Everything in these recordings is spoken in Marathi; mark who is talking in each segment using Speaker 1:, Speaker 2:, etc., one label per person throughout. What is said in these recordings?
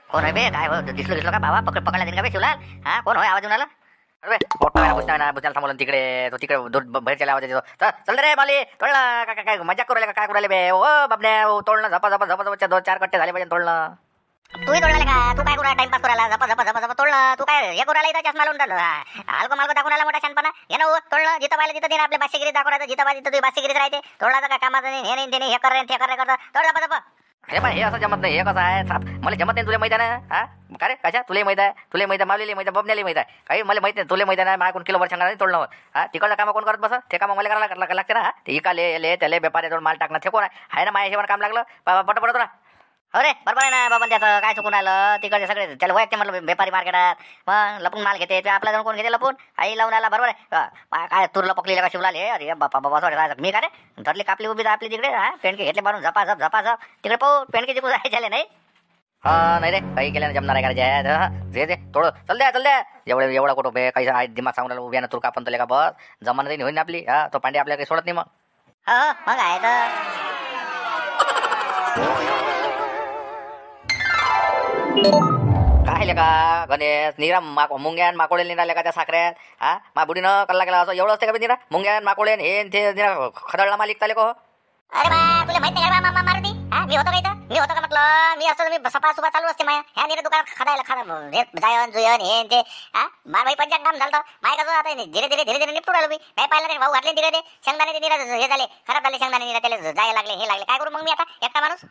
Speaker 1: कोण आहे बे? काय हो दिसलो का बाबा? पकडला देईन का बे शिवलाल? हा कोण होय? आवाज येऊन आला? अरे मोठा आहे ना बुसना थांबवलं तिकडे. तो तिकडे बाहेरच्या आवाज येतो. चल रे माली तोडला. काय मजा करू राहिले का? काय करू राहिले बे? ओ बाबड्या तोडणं झपा 2-4 कट्टे झाले पाहिजे तोडणं. तूही तोडला का? तू काय करू टाइमपास करायला? झपा तोडणं. तू काय हे करू राहिला इथं चष्मा लावून हलको मालको दाखवून आला मोठा शानपणा. हे ना तोडणं जिथं पाहिलं तिथं आपल्या बादशागिरी दाखवण्याचं. जिथं पाहिजे तिथं बादशागिरीच राहते. तोडला काय कामाचं नाही. हे नाही ते नाही हे कर ते करता तोड झपा. हे पण हे असं जमत नाही. हे कसं आहे मला जमत नाही. तुला माहिती आहे ना? हा का रे कशा तुला माहिती आहे? तुला माहिती आहे मावलेली माहिती आहे बबण्याला माहिती आहे. काही मला माहिती नाही. तुला माहिती आहे ना? मला कोण किलोभर सांगणार नाही तोडणं. हा तिकडचं काम कोण करत बस? ते काम मला करायला लागते ना. ते इकाले त्याले व्यापारी माल टाकणं ते कोण आहे ना? माझ्या काम लागलं पट तुला. अरे बरोबर आहे ना बाबा. त्याचं काय चुकून आलं? तिकडचे सगळे त्याला वैयक्ते म्हटलं व्यापारी मार्केटात मग लपून माल घेते. ते आपल्या जाऊन कोण घेते लपून? आई लावून आला. बरोबर आहे. काय तुरला पकलेलं का शिवलाल? हे अरे बाबा मी का रे धरली कापली उभी आपली तिकडे. हा पेंडके घेतले बांधून झपाझप तिकडे पाहू पेंडके जिंकून झाले नाही. हा नाही रे काही केल्याने जमणार आहे करायचे. जे थोडं चल द्या एवढा कुठं बे काही दिमाग सांगून राहिला उभ्या ना तुला कापण तुला का बस जमाना नाही होईन आपली. हा तो पांडे आपल्याला काही सोडत नाही मग. हा मग आहे तर काय का गणेश निरा मुंग्यान माकोळे निराले का त्या साखऱ्यात? हा मा बुडीनं कल्ला केला असं एवढं असते का निरा मुंग्यान माकोळे हे ते निरा खदळला मालिक चाले को. अरे बा तुला माहिती नाही का मारुती? हा मी होतो का इथं? मी होतो का म्हटलं? मी असतो मी सपा सुपा चालू असते माया ह्या निरा दुकानात खदायला जायन जुयन हे ते. हा बार पंचायत काम झालं माय कसं आता धीरे निपटू राहिलो मी. नाही पाहिलं ते भाऊ घातले तिकडे ते शेंगदाणे ते निरा हे झाले खराब झाले शेंगदाणे निरा त्याला जायला लागले हे लागले. काय करू मग मी आता एकटा माणूस?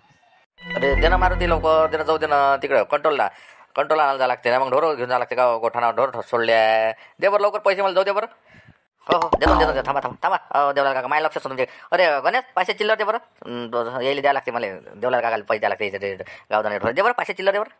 Speaker 1: अरे दे ना मारुती लवकर दे ना जाऊ दे ना तिकडं कंट्रोलला आणायला जावं लागते ना. मग ढोर घेऊन जावं लागते का गोठाना ढोर सोडले. दे बरं लवकर पैसे मला जाऊ दे बरं. हो देतो थांबा देवलाल काका माझ्या लक्षात तुमचे. अरे गणेश 500 चिल्लर दे बरं. यायला द्यावं लागते मला देवलाल काकाला पैसे द्यावं लागते गावदाने दे बरं 500 चिल्लर दे बरं.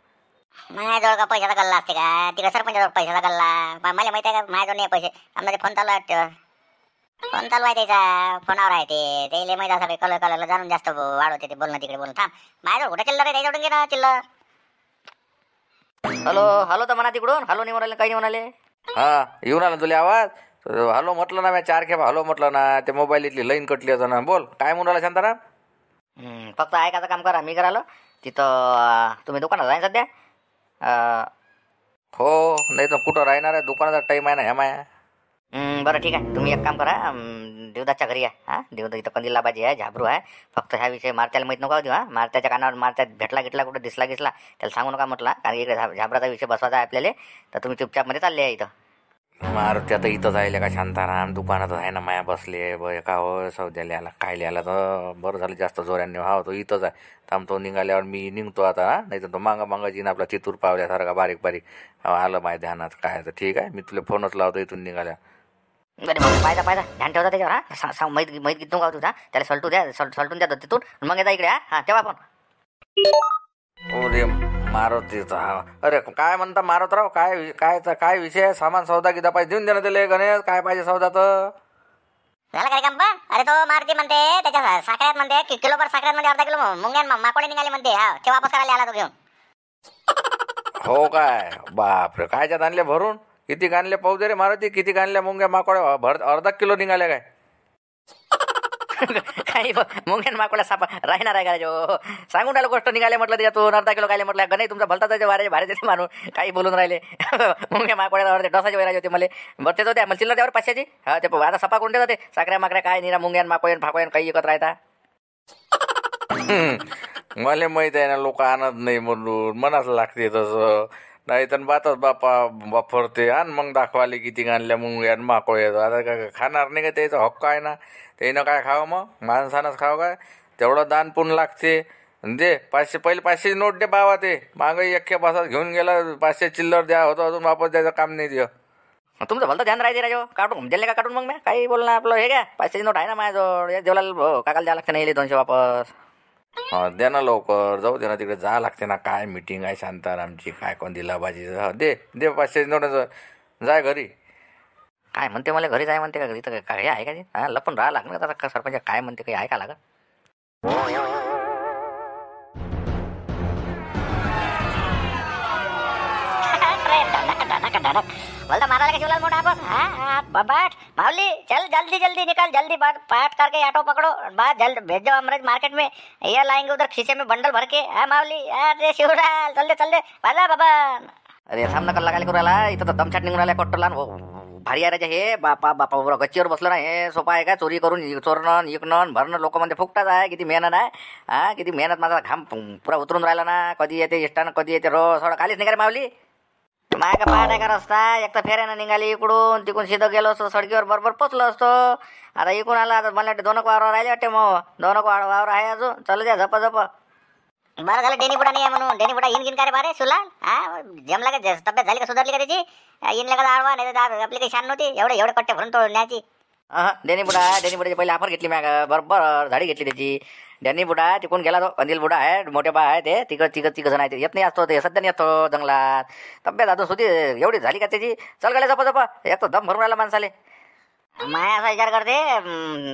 Speaker 1: माझ्याजवळ का पैशाचा गल्ला असते का? तिकडे सरपंचाजवळ पैशाचा गल्ला मला माहिती आहे का? माझ्याजवळ नाही पैसे. आमचा फोन चालू आहे त्याचा फोनावर आहे ते त्याला माहिती असं कलरला जाणून जास्त वाढवते ते बोलणं तिकडे बोलून. थांब माझ्याजवळ कुठे चिल्लर आहे त्याच्याकडून घे ना चिल्लर. हॅलो तर म्हणा तिकडून. हॅलो नाही म्हणाले काही नाही म्हणाले.
Speaker 2: हा येऊन आला तुला आवाज? हॅलो म्हटलं ना मी 4 खेप हॅलो म्हटलं ना. ते मोबाईल इथली लाईन कटली होतं ना. बोल काय म्हणून राहिला शांताराम?
Speaker 1: फक्त ऐकायचं काम करा. मी करायला तिथं तुम्ही दुकानात जाईन सध्या.
Speaker 2: हो नाही तर कुठं राहणार आहे? दुकानाचा टाईम आहे ना ह्या माया.
Speaker 1: बरं ठीक आहे. तुम्ही एक काम करा देवदासच्या घरी या. हा देवदास इथं कंदील लाबाजी आहे झाबरू आहे. फक्त ह्या विषय मारत्याला माहीत नका देऊ. हा मारत्याच्या कानावर मारत्यात भेटला कुठं दिसला त्याला सांगू नका म्हटला. कारण इकडे झाबराचा विषय बसवायचा आहे आपल्याला. तर तुम्ही चुपचाप मध्ये चालले आहे इथं.
Speaker 2: मारुती आता इथं जायला का शांताराम? दुकानात आहे ना माया बसले बय का हो सौद्याला आला काय लिहायला तर बरं झालं जास्त जोरांनी. हा तो इथंच आहे. थांबतो निघाल्यावर मी निघतो आता. नाही तर तो मागा जीन आपला चितूर पावल्यासारखा बारीक आलं माझ्या ध्यानात. काय तर ठीक आहे मी तुला फोनच लावतो इथून निघाल्या.
Speaker 1: पायदा ध्यान ठेवता त्याच्यावर. हा माहीत गीत नका तुझा त्याला सलटून द्या तिथून मग येता इकडे. हा तेव्हा आपण
Speaker 2: अरे मारुतीचा अरे काय म्हणता मारुतराव? काय विषय? सामान सौदा गिदा पाहिजे देऊन दे ना त्याला. गणेश काय पाहिजे सौदा तर
Speaker 1: झालं काय काम? अरे तो मारुती म्हणते त्याच्या साखऱ्यात म्हणते किलोभर साखऱ्यात मध्ये अर्धा किलो मुंग्यान माकोडे निघाले म्हणते. हा ते वापस करायला आला तो घेऊन.
Speaker 2: हो काय? बापरे कायच्यात आणले भरून? किती आणले पाहू दे रे मारुती. किती आणल्या मुंग्या माकोड्या? अर्धा किलो निघाले काय?
Speaker 1: काही मुंग्यान माकोड्या साप राहणार आहे का? जो सांगून राहिलो गोष्ट निघाले म्हटलं त्याच्यातून अर्धा किलो काय म्हटलं. गणेश तुमचा भलताचा वारे भारी देते मानून काही बोलून राहिले. मुंग्या माकोड्या डोसाचे वैराज होते मला. बरं तेच होते मला चिल्लर त्यावर 500ची. हा ते आता सपा करून देतात ते साखऱ्या माकऱ्या काय निरा मुंग्यान माकोयन फाकोयन काही एकत्र राहता.
Speaker 2: मला माहित आहे ना लोक आणत नाही म्हणून मनाच लागते तसं. नाही तर बातच बापरते आणि मग दाखवाले किती आणल्या मुंग्या माकोळ्या. आता काय खाणार नाही का? त्याचा हक्क आहे ना. त्यानं काय खावं मग? माणसानंच खावं काय? तेवढं दान पुण्य लागते. दे 500 पहिले 500 नोट दे बाबा. ते मागं एक पासात घेऊन गेला 500 चिल्लर द्या होतं अजून वापस द्यायचं काम नाही द्या.
Speaker 1: तुमचं भलतं ध्यान राहते राजो. काढून दिले का काढून मग मी काही बोलणार आपलं हे काय 500 नोट आहे ना माझ्याजवळ. देवलाल काकाला द्यावं लागतं नाही 200 वापस.
Speaker 2: हा दे ना लवकर जाऊ दे ना तिकडे जा लागते ना. काय मीटिंग आहे शांतारामची काय कोण दिला भाजी. दे 500 नोट जाय घरी.
Speaker 1: काय म्हणते मला घरी जाय म्हणते का? घरी तर काय आहे का ते? हा लपून राहा लागणार आता. सरपंच काय म्हणते काही आहे का लागत? भलता मारा लगा शिवलाल मोटा अपन। हाँ बैठ मावली, चल जल्दी जल्दी निकल, जल्दी पाठ करके ऑटो पकड़ो, बात जल्द भेज दो अमृत मार्केट में, ये लाएंगे उधर खीसे में बंडल भर के। हाँ मावली, अरे शिवलाल चल दे बाजा बाबा। अरे सामना कल्ला काय करू राहिला, इथं तर दमछाट निघून राहिला कोट्टला भारी आहे रे हे। बापा बापा बरं गच्चीवर बसलो ना, हे सोपा आहे का? चोरी करून चोरणं इकणं भरणं लोक म्हणजे फुकटाच आहे। किती मेहनत आहे, हा किती मेहनत, माझा घाम पुरा उतरून राहिला ना। कधी येते इष्टानं, कधी येते रोज, थोडं खालीच नाही का रे मावली? माय का पाहत आहे का रस्ता? एक तर फेऱ्यानं निघाली इकडून, तिकडून सीधं गेलो असतो सडकीवर बरोबर पोचलो असतो। आता इकडून आला, आता मला वाटते 2 वावर राहिले वाटते, मग 2 वावर आहे अजून, चल द्या झप झप। बरं झालं डेनी बुडा नाही आहे म्हणून, डेनी बुडा इन का रे बारे शिवलाल? हा जमला का? तब्येत झाली का, सुधारली का त्याची? इन लगा आडवा नाही तर आपली काही शान नव्हती एवढे कट्टे भरून तोडण्याची। डेनी बुडाची पहिले ऑफर घेतली मॅग, बरोबर झाडी घेतली त्याची। डेनी बुडा तिकडून गेला, तो अंदिल बुडा आहे, मोठे बा आहे ते, तिघ जण आहे, येत नाही असतो ते, सध्या नाही येतो जंगलात। तब्येत अजून सुधी एवढी झाली का त्याची? चल गेले जपा जपा, एक तर दम भरून राहिला माणसाले। माया असा विचार करते,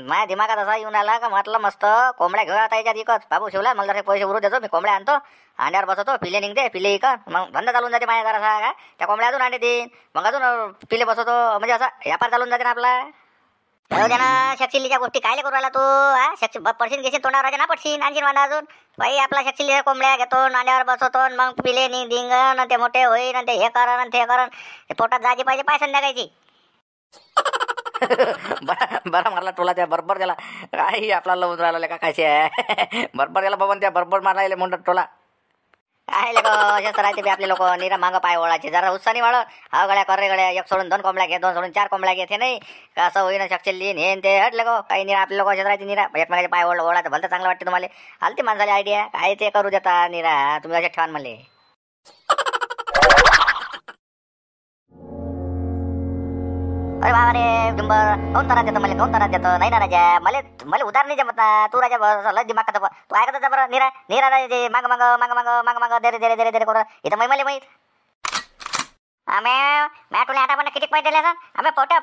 Speaker 1: माझ्या दिमागात असा येऊन आला का म्हटलं मस्त कोंबड्या घेऊन आता याच्यात इकत। बाबू शिवला मला जरा पैसे उरू देतो, मी कोंबड्या आणतो, अंड्यावर बसवतो, पिले निघते, पिले इकत, मग धंदा चालून जाते माझ्या जरा का? त्या कोंबड्या अजून अंडे देईन, मग अजून पिले बसवतो, म्हणजे असा व्यापार चालून जाते ना आपला। जाऊ दे ना, शक्सिलीच्या गोष्टी कायले करू राहिला तू? हा पडशीन घेशील तोंडावर राजा ना, पडशीन आणशीन मला अजून। बाई आपला शक्सिली कोंबड्या घेतो, नांड्यावर बसवतो, मग पिले निघन, ते मोठे होईन, ते हे करण ते करण, पोटात जायची पाहिजे पाय संध्याकाळची। बरा मारला टोला त्या, बरोबर त्याला काही आपला लावून राहिला का कायचे आहे? बरोबर त्याला बघून त्या बरोबर मारायला म्हणतात टोला। काय लोक असेच तर राहते आपले लोक, निरा मागं पाय ओळायचे, जरा उत्साही वाढ। हा गड्या कर रे गड्या, 1 सोडून 2 कोंबड्या घे, 2 सोडून 4 कोंबड्या घे, ते नाही का असं होईन शक्सिली हे ते हटले गो काही निरा आपले लोक असेच राहते, निरा एकमेकाचे पाय ओळायचं भलतं चांगलं वाटते तुम्हाला? आलती माणसाली आयडिया काय ते करू देता निरा, तुम्ही असे ठेवा म्हणले। अरे बाबा रे डुंबर, कोण त्रास देतो मला, कोण त्रास देतो? नाही ना राजा, मला उधार नाही जमत ना, तू राजा लय दिमाग खाता, तू ऐकत जा बरं निरा निरा राजा, माग दे रे करू इथं मला माहीत। आम्ही तुला आता पण किती पैसे दिले सर? आम्ही पोटे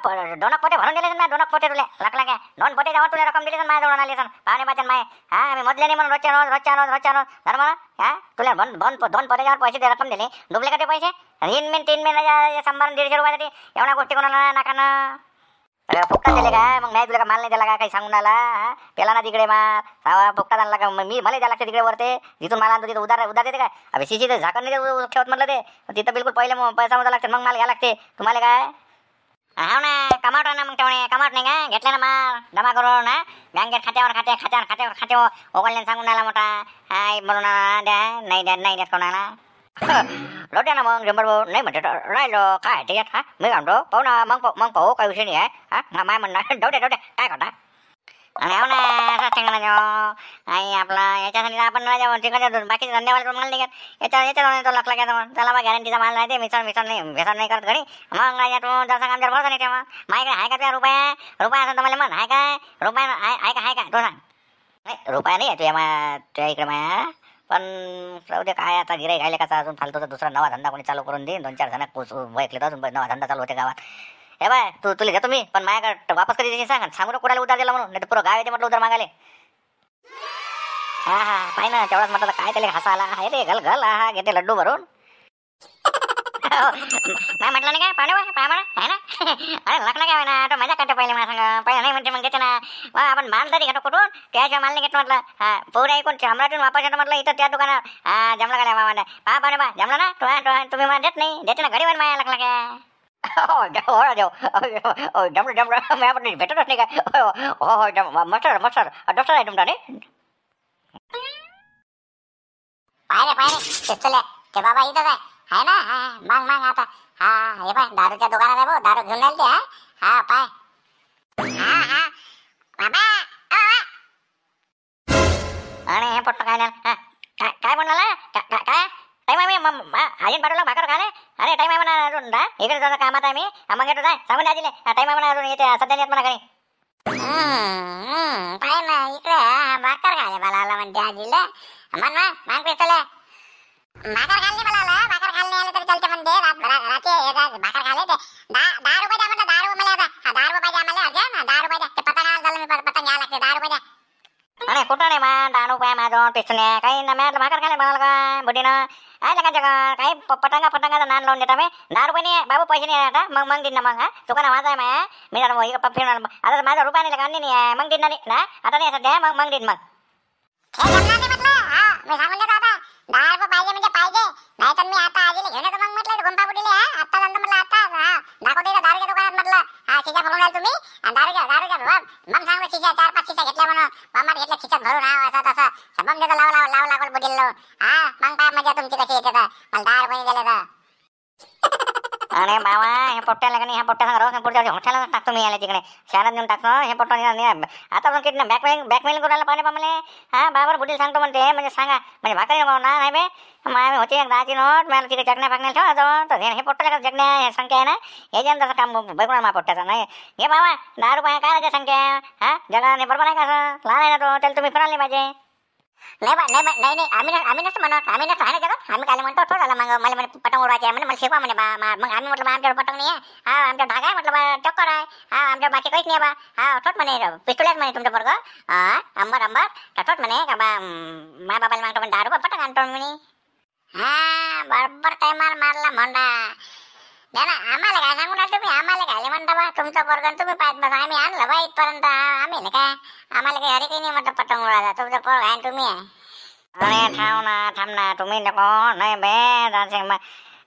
Speaker 1: 2 पोटे भरून दिले ना, 2 पोटे तुला लागला काय? 2 पोटे जाऊन तुला रक्कम दिली सर, माझ्या जवळ आली सर पाहुणे पाचन माय। हा आम्ही मधले नाही म्हणून रोजच्या रोज धर्म। हा तुला 2 पोटे जाऊन पैसे दे, रक्कम दिली, डुबले का ते पैसे? 3 महिन्याच्या सांभारून 150 रुपयासाठी एवढ्या गोष्टी कोणाला नाकाना? अरे फुकटात दिले काय? मग नाही तुला का माल नाही दिला का? काही सांगून आला? पेला ना तिकडे माल सावा फुकटात आणला का? मी मला द्या लागते तिकडे वरते, जिथून माल आणतो तिथं उधार देते काय? अभि शिशी झाकण नाही ठेवत म्हटलं ते, तिथं बिलकुल पहिले मग पैसा मोजा लागते, मग माल घ्या लागते तुम्हाला काय? हा ना कमावट ना, मग तेवढे कमावट नाही का? घेतले ना माल जमा करून, हा बँकेत खात्यावर ओघळल्याने सांगून आला मोठा, हाय म्हणून द्या, नाही द्या कोणाला लवट्या ना मग जंबर भाऊ नाही म्हणते राहिलो काय त्याच्यात? हा मी म्हणतो पाहू ना, मग पाहू काही विषय नाही आहे। हा माय म्हणणार डवट्या काय करता? आणि हो ना असा सांगणार आई आपला याच्यासाठी आपण तिकडे बाकीचे धंदेवाले माल नाही घेत, याच्या तो लक्षला घ्यायचा मग त्याला बा गॅरंटीचा माल नाही, ते मिसळ नाही करत घरी, मग राजा तू जसा काम जर भरसा नाही तेव्हा माझ्याकडे आहे का तुझ्या रुपया असं तर मला म्हण आहे काय? रुपया आहे का तो सांग? नाही रुपया नाही आहे तुझ्या इकडे माया, पण राहू दे काय आता गिराईक आले कसा अजून फालतूचा दुसरा नवा धंदा कोणी चालू करून देईन, 2-4 जण ऐकले तर अजून नवा धंदा चालू होते गावात। हे बाय तुला घेतो मी, पण माझ्याकडे वापस कधी देशील सांगू नको कोणाला उधार दिला म्हणून, नाही तर पुरं गाव येते म्हटलं उधार मागाले। हा पाहि ना तेवढाच म्हटलं काय त्याला हसा आला, हाय रे घल हा घेते लड्डू भरून। नाही म्हटलं नाही काय पाहुणे आहे ना? अरे लखला काय ना तो मजा करते पहिले मला सांग, पहिले नाही म्हणते मग घेते ना, मग आपण माल तरी घेतो कुठून? त्याशिवाय माल नाही घेतो म्हटलं। हा पुढे ऐकून अमरावतीतून वापस येतो म्हटलं इथं त्या दुकानात, हा जमला काय मामा पाहुणे जमला ना तुम्ही मला देत नाही, देते ना घडीवर माया लखला काय? जमलं भेटतच नाही काय? हो मस्टर डॉक्टर आहे तुमचा नाही? पाहिजे ते बाबा इथंच आहे ना? हा मग आता हा हे पाय दारूच्या दुकानात आहे भाऊ, दारू घेऊन राहिले ते। हा पाय हा बाबा आणि हे पट्ट काय ना काय म्हणाला काय टाइम आहे? अजून पाठवला भाकर खाले? अरे टाइम आहे म्हणा अजून, इकडे जरा कामात आहे मी, मग येतो जाय सांगून द्या दिले टाइम आहे म्हणा अजून, येते सध्या येत म्हणा घरी। पाय ना इकडे भाकर खाले मला आला म्हणते आजीला, मग पेचले भाकर खाल्ली मला आला, भाकर खाल्ली आले तरी चालते म्हणते रात्री भाकर खाले ते 10 रुपये द्या म्हटलं, 10 रुपये मला आता 10 रुपये पाहिजे आम्हाला अर्जंट, 10 रुपये द्या, ते पतंग झालं मी पतंग घ्यायला लागते 10 रुपये द्या। अरे
Speaker 3: कुठं नाही मा 10 रुपये माझं पिस्तूल काही ना मॅट भाकर खायला बनवलं काय बुढीनं आहे का जगा काही पटांगाचा नान लावून देता मी 10 रुपये नाही बाबू पैसे नाही आता मग दिन ना मग दुकान माझा आहे माया मी जरा फिरणार आता माझा रुपया नाही का नाही आहे मग दिन ना आता नाही सध्या मग दिन मग मी सांगून देतो आता 10 रुपये पाहिजे म्हणजे पाहिजे नाही तर मी आता आजीला घेऊन येतो मग म्हटलं गुंपा बुडीले आता जाणं म्हटलं आता दाखवते का दारूच्या दुकानात म्हटलं शिशा भरून राहील तुम्ही आणि दारूच्या मग सांगू शिशा 4-5 शिशा घेतल्या म्हणून बामाट घेतल्या खिशात भरून असं तसं सबम देतो लाव लागल बुडील मग काय मजा तुमची कशी येते तर मला 10 रुपये दिले तर अरे बाबा हे पोट्ट्याला का नाही ह्या पोट्ट्या सांगा रोज पुढच्या हॉटेलला टाकतो मी याला तिकडे शहरात नेऊन टाकतो हे पोट्टा आता पण किती बॅकमेलिंग करायला पाहिजे बा मला बाबर बुडील सांगतो म्हणते म्हणजे सांगा म्हणजे भाकरी ना नाही बे आम्ही होते 10ची नोट मला तिकडे चटण्या फाकण्या ठेवायचो तर हे पोट्ट्याला का चटण्या हे संख्या आहे ना याच्यानं तसं काम बघणार मा पोट्ट्याचा नाही हे बाबा 10 रुपये काय राहते संख्या जगाने बरोबर आहे का असं लहान आहे ना तो त्याला तुम्ही फिरायला पाहिजे नाही आम्ही नसतो म्हणत आम्ही नसतो आहे ना जगात आम्ही काय म्हणतो थोडं झालं मग मला म्हणे पटंग उडवायचे आहे म्हणे मला शिकवा म्हणे मग आम्ही म्हटलं आमच्याकडे पटंग नाही आहे आमच्या धागा आहे म्हटलं चक्कर आहे आमच्या बाकी काहीच नाही थोट म्हणे पिस्तुल्याच म्हणे तुमचं बर्ग अंबर थोट म्हणे का मा बाबाला मागतो पण 10 रुपये पटंग आणतो म्हणे बरोबर काय मारला म्हणता आम्हाला काय सांगू ना तुम्ही आम्हाला काय म्हणता बा तुमचं पोरगण तुम्ही पाहत बस आम्ही आणलं बा इथपर्यंत आम्ही ना काय आम्हाला काही हरी काही नाही म्हटलं पतंग उडायचा तुमचं पोरग आहे तुम्ही अरे थांब ना तुम्ही नको नाही बे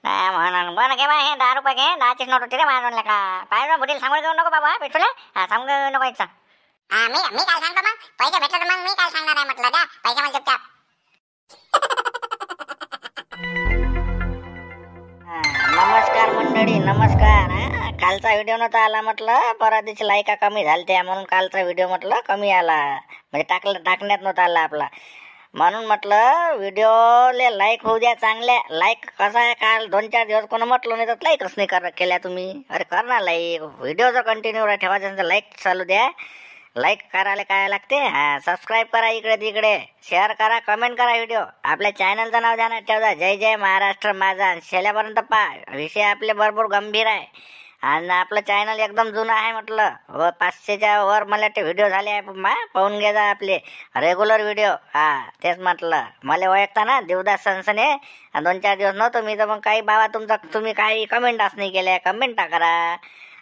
Speaker 3: म्हणून बरं घे बा हे 10 रुपये घे 10ची नोट होती रे माझं का पाहिजे बुडील सांगून घेऊ नको बाबा पिठुल्या सांगू नको इच्छा मी काय सांगतो मग पैसे भेटले तर मग मी काय सांगणार आहे म्हटलं द्या पैसे मला चुपचाप
Speaker 1: नमस्कार मंडळी नमस्कार कालचा व्हिडिओ नव्हता आला म्हटलं परादीची लायका कमी झालत्या म्हणून कालचा व्हिडिओ म्हटलं कमी आला म्हणजे टाकण्यात नव्हता आला आपला म्हणून म्हटलं व्हिडिओले लाईक होऊ द्या चांगल्या लाईक कसा आहे काल 2-4 दिवस कोण म्हटलं नाही तर लाईकच नाही केल्या तुम्ही अरे कर ना लाईक व्हिडिओ जर कंटिन्यू ठेवायचं तर लाईक चालू द्या लाईक करायला काय लागते सबस्क्राईब करा इकडे तिकडे शेअर करा कमेंट करा व्हिडिओ आपल्या चॅनलचं नाव ध्यानात ठेवा जय जय महाराष्ट्र माझा शेल्यापर्यंत विषय आपले भरपूर गंभीर आहे आणि आपलं चॅनल एकदम जुनं आहे म्हटलं 500च्या वर मला ते व्हिडिओ झाले आहे पाहून घे जा आपले रेग्युलर व्हिडिओ तेच म्हटलं मला ओळखता ना देवदास सनसने 2-4 दिवस नव्हतं मी तर मग काही बाबा तुम्ही काही कमेंटच नाही केल्या कमेंटा करा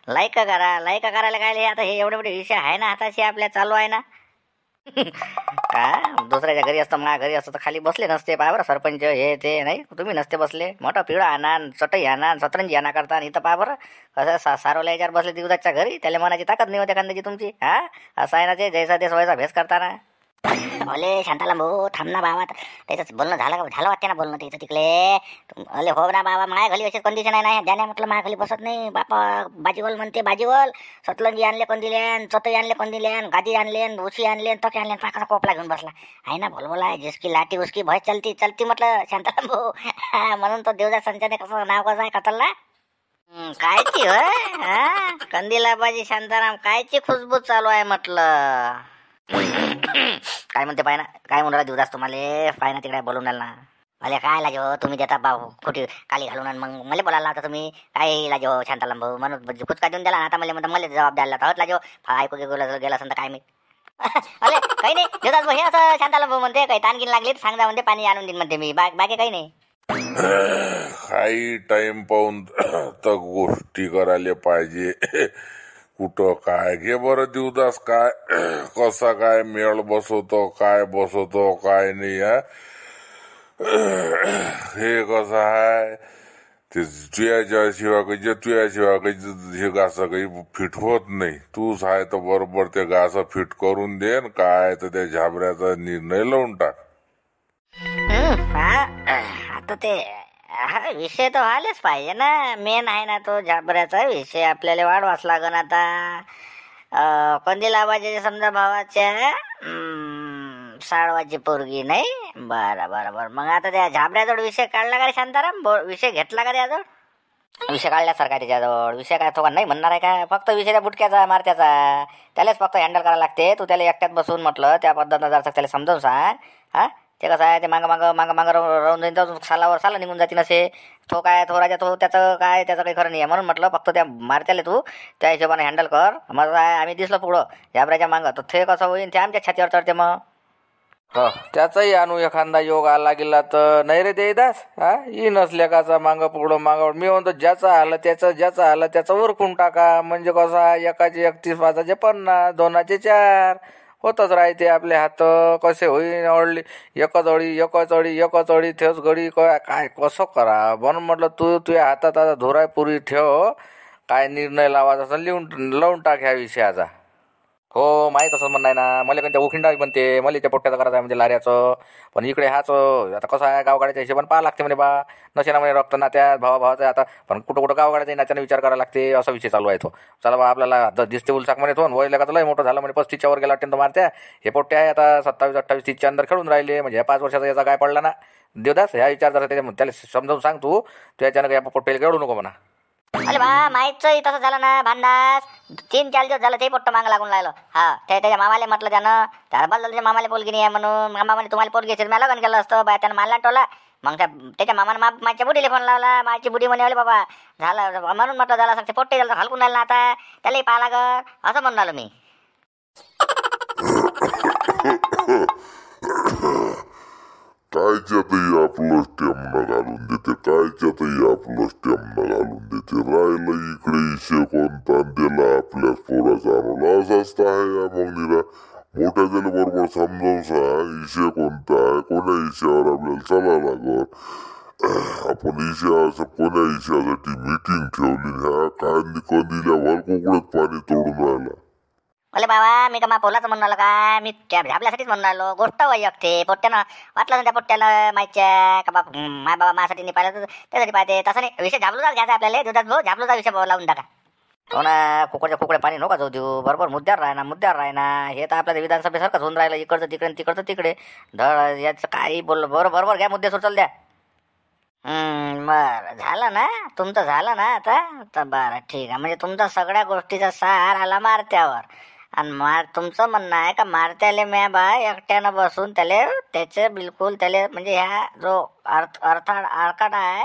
Speaker 1: लाईक करायला काय आता हे एवढे मोठे विषय आहे ना हाताशी आपल्या चालू आहे ना का दुसऱ्याच्या घरी असतं माझ्या घरी असतं तर खाली बसले नसते पहा बरं सरपंच हे ते नाही तुम्ही नसते बसले मोठा पिवळा आणा चटई आणा सतरंजी आणा करता आणि इथं पहा बरं कसं सारवल्या याच्यावर बसले दिवसाच्या घरी त्याला मनाची ताकद नाही होते खांद्याची तुमची असं आहे ना ते जैसा देश व्हायचा भेस करताना अले शांताला भाऊ थांब ना बाबा त्याचं बोलणं झालं वाटते ना बोलणं त्याचं तिकडे अले हो ना बाबा माझ्या घरी अशी कंडिशन आहे ना त्याने म्हटलं माझ्या घरी बसत नाही बापा बाजीवल म्हणते बाजीवल सतलंगी आणले कोण दिल्यान चटई आणले कोण दिल्यान गादी आणले उशी आणले तके आणले पाकाचा कोपला घेऊन बसला आहे ना बोला जिसकी लाठी उसकी भय चलती म्हटलं शांताराम भाऊ म्हणून तो देवदास संचाने कसं नाव कसं आहे कतलला कायची होय कंदीला बाजी शांताराम कायची खुशबू चालू आहे म्हटलं काय म्हणते पाय ना काय म्हणून देवदास तुम्हाला पाय ना तिकडे बोलून राहिला ना मला काय लाजो तुम्ही देता भाऊ खोटी काली घालून मग मला बोलायला होता तुम्ही काय लाजो शांताराम भाऊ म्हणून कुचका देऊन दिला आता मला जबाब द्यायला होत लाजो ऐकू गेला असं काय मी अरे काही नाही देवदास भाऊ हे असं शांताराम भाऊ म्हणते काही ताणगीन लागली सांगा म्हणते पाणी आणून देईन म्हणते मी बाकी काही नाही
Speaker 4: काही टाइम पाहून तर गोष्टी करायला पाहिजे कुठं काय घे बरं देवदास काय कसा काय मेळ बसवतो काय नाही हे कसं आहे ते तुझ्याशिवाय काही हे घासा काही फिट होत नाही तूच आहे तर बरोबर ते घासा फिट करून दे काय तर त्या झाबऱ्याचा निर्णय लावून टाक
Speaker 1: आता ते विषय तर व्हायलाच पाहिजे ना मेन आहे ना तो झाबऱ्याचा विषय आपल्याला वाढवाच लागन आता कंदील आबाजी समजा भावाच्या साडवाची पोरगी नाही बरं मग आता त्या झाबऱ्याजवळ विषय काढला का रे शांताराम विषय घेतला का त्याजवळ विषय काढल्यासारखा त्याच्याजवळ विषय काय तो नाही म्हणणार आहे का फक्त विषय त्या बुटक्याचा मारत्याचा त्यालाच फक्त हँडल करायला लागते तू त्याला एकट्यात बसून म्हटलं त्या पद्धतीनं जर त्याला समजावून सांग ते कसं आहे ते मागं राहून जाईन तर साला निघून जाते नसे तो काय तो राजा तो त्याचं काही खरं नाही आहे म्हणून म्हटलं फक्त त्या मारत्याला तू त्या हिशोबाने हँडल कर मग आम्ही दिसलं पुढं झाबऱ्याच्या मागं तर ते कसं होईल ते आमच्या छातीवर चढते मग
Speaker 2: हो त्याचाही आणू एखादा योग आला गेला तर नाही रे देदास. हा ही नसल्याकाचा मागं पुढं मी म्हणतो ज्याचं आलं त्याचं वरकून टाका. म्हणजे कसा एकाचे 31 50 दोनाचे 4 होतच राहते आपले हात. कसे होईन अडली एकच अडी थेच गडी काय कसं करा. म्हणून म्हटलं तू तुझ्या हातात आता धोराय पुरी ठेव. काय निर्णय लावायचा असं लावून टाक ह्या विषयाचा. हो माहीत असं म्हणणं आहे ना. मला त्या उखिंडा म्हणते मला त्या पोट्ट्याचं करायचं आहे म्हणजे लाऱ्याचं. पण इकडे हाच आता कसं आहे गावगाड्याच्या हिशोबाने पाहा लागते म्हणे बा. नशे ना म्हणे रक्त नात्यात भावाचं आता. पण कुठं गावगाड्याच्या नात्याने विचार करायला लागते असा विषय चालू आहे तो. चला बा आपल्याला दिसते उलसाक म्हणे तो वय का लय मोठं झालं म्हणे 35च्या वर गेला अत्यंत मारत्या. हे पोट्टे आहे आता 27 28 30च्या अंदर खेळून राहिले. म्हणजे 5 वर्षाचा याचा काय पडला ना देवदास. ह्या विचार जरा त्याला समजावून सांग तू. त्याच्यानं या पोट्टेला खेळू नको म्हणा.
Speaker 3: अरे बा माहीतच तसं झालं ना भांडास. 3-4 दिवस झालं ते पोट्ट मागं लागून राहिलं. हा त्याच्या मामाला म्हटलं त्यानं त्याला बोललं त्याच्या मामाला पोरगी नाही आहे म्हणून. मामा म्हणे तुम्हाला पोरगी असेल मला लग्न केलं असतं बा. त्यानं मला टोला. मग त्याच्या मामानं माझ्या बुडीला फोन लावला. माझी बुडी म्हणे अरे बाबा झालं म्हणून म्हटलं झालं सांगते पोट्टे झालं हलकून राहिलं ना आता त्यालाही पाहा लागल असं म्हणून आलो मी.
Speaker 4: कायच्यातही आपलं स्टेमनं घालून देते राहिलं इकडे इशे कोणता दिला आपल्या पोराचा आणला असंच आहे. मग निरा मोठ्या झाले बरोबर समजावून सांग इशे कोणता आहे कोण्या इशावर आपल्याला चला लागल. आपण इशा कोण्या इशासाठी मीटिंग ठेवली ह्या काय कंदिल्या भर कुकडत पाणी तोडून राहिला.
Speaker 3: अरे बाबा मी का मा पोलाचं म्हणून आलो का. मी त्या आपल्यासाठीच म्हणून आलो. गोष्ट वैयक्तिक पोट्ट्यानं वाटलं ना त्या पोट्ट्याला माहितच्या का बाबा माय बाबा माझ्यासाठी नाही पाहिलं तर त्यासाठी पाहिजे. तसं नाही विषय झाबलूचाच घ्यायचा आपल्याला. दुधात भाऊ झाबलूचा विषय लावून टाका.
Speaker 1: हो ना कुकडे पाणी नका जाऊ देऊ. बरोबर मुद्द्यावर राहणार. हे तर आपल्या विधानसभेसारखंच होऊन राहिलं. इकडचं तिकडे तिकडचं तिकडे धड याचं काही बोललं बरोबर घ्या मुद्दे सुचल द्या. बरं झालं ना तुमचं झालं ना आता बरं ठीक आहे. म्हणजे तुमचा सगळ्या गोष्टीचा सार आला मारत्यावर. आणि तुमचं म्हणणं आहे का मारत्याले म्या बा एकट्यानं बसून त्याचे बिलकुल म्हणजे ह्या जो अडकाटा आहे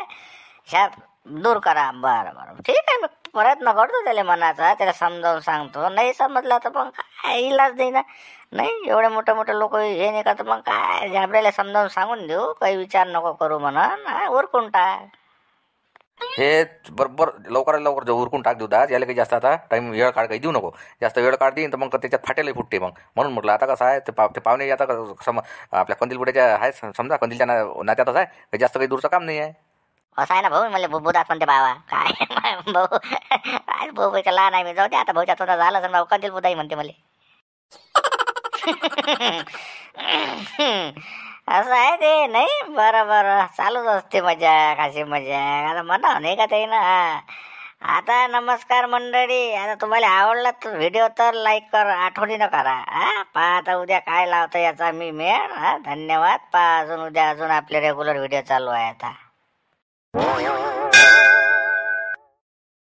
Speaker 1: ह्या दूर करा. बरं ठीक आहे. मी प्रयत्न करतो त्याला मनाचा. त्याला समजावून सांगतो. नाही समजला तर मग काय इलाज नाही ना. नाही एवढे मोठे लोक हे नाही का तर मग काय झाबऱ्याला समजावून सांगून देऊ काही विचार नको करू म्हणून उरकून टाक.
Speaker 2: हे बरोबर लवकर उरकून टाक देऊ दास. याला काही जास्त आता टाईम वेळ काढ काही देऊ नको. जास्त वेळ काढ देईन तर मग त्याच्यात फाटेलही फुटते. मग म्हणून म्हटलं आता कसं आहे ते पाहुणे आता आपल्या कंदीलपुड्याच्या आहे समजा कंदीलच्या नात्यातच आहे. काही जास्त काही दूरचं काम नाही आहे.
Speaker 3: असं आहे ना भाऊ मला बुधात म्हणते बाबा काय भाऊ काय भाऊ लहान आहे मी जाऊ दे आता भाऊच्या थोडा झालं असं भाऊ कंदील बुधाई म्हणते मला. असं आहे ते नाही. बरं चालूच असते मजा कशी मजा आता म्हणा नाही का ते ना. आता नमस्कार मंडळी. आता तुम्हाला आवडला तर व्हिडिओ तर लाईक कर आठवणीनं करा. पहा आता उद्या काय लावतं याचा मी मेळ. धन्यवाद. पहा अजून उद्या आपले रेग्युलर व्हिडिओ चालू आहे आता.